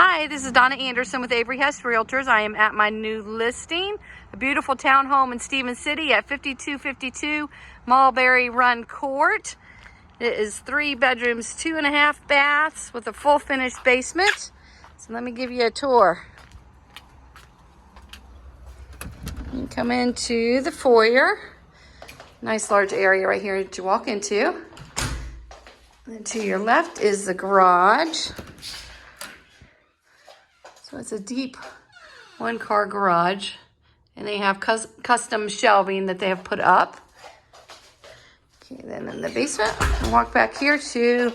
Hi, this is Donna Anderson with Avery Hess Realtors. I am at my new listing, a beautiful townhome in Stephens City at 5252 Mulberry Run Court. It is 3 bedrooms, 2.5 baths with a full finished basement. So let me give you a tour. You come into the foyer. Nice large area right here to walk into. And to your left is the garage. So it's a deep 1-car garage, and they have custom shelving that they have put up. Okay, then in the basement, we'll walk back here to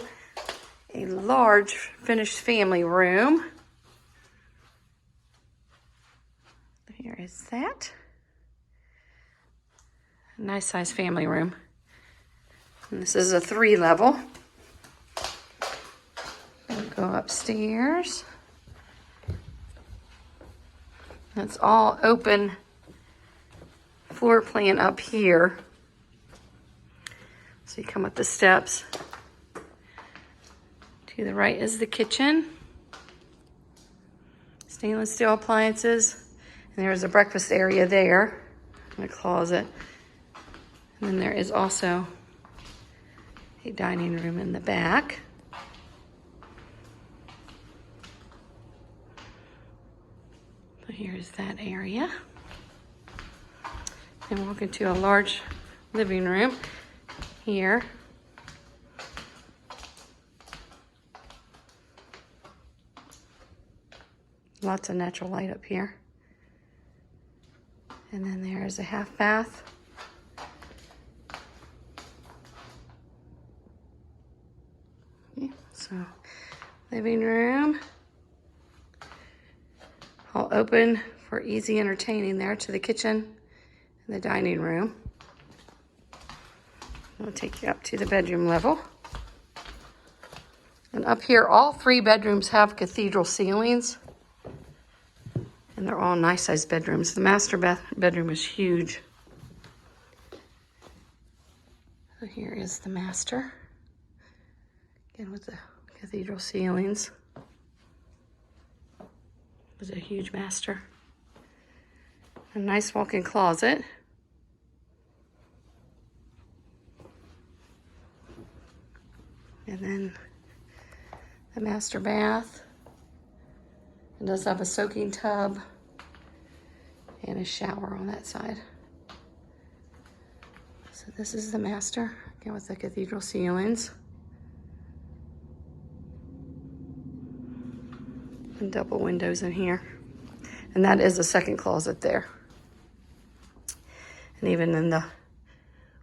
a large finished family room. Here is that. A nice size family room. And this is a 3-level. We'll go upstairs. It's all open floor plan up here. So you come up the steps. To the right is the kitchen. Stainless steel appliances. And there's a breakfast area there. And a closet. And then there is also a dining room in the back. So here's that area. And walk into a large living room here. Lots of natural light up here. And then there's a half bath. Okay, so living room. All open for easy entertaining there to the kitchen and the dining room. I'll take you up to the bedroom level. And up here, all 3 bedrooms have cathedral ceilings. And they're all nice sized bedrooms. The master bedroom is huge. So here is the master. Again with the cathedral ceilings. It's a huge master. A nice walk-in closet. And then the master bath. It does have a soaking tub and a shower on that side. So this is the master, again with the cathedral ceilings. And double windows in here. And that is a second closet there. And even in the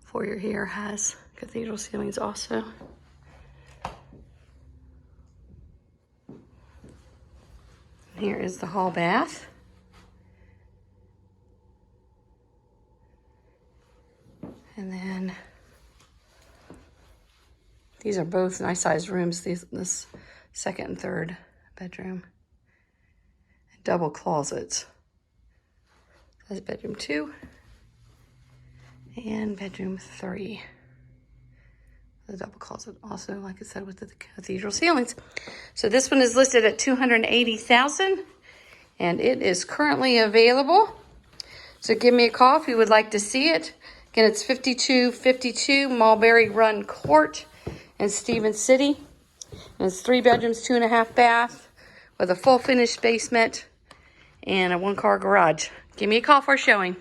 foyer here has cathedral ceilings also. Here is the hall bath. And then these are both nice sized rooms, this second and third bedroom. And double closets. That's bedroom 2 and bedroom 3. The double closet also, like I said, with the cathedral ceilings. So this one is listed at $280,000 and it is currently available. So give me a call if you would like to see it. Again, it's 5252 Mulberry Run Court in Stephens City. And it's 3 bedrooms, 2.5 baths with a full finished basement and a 1-car garage. Give me a call for a showing.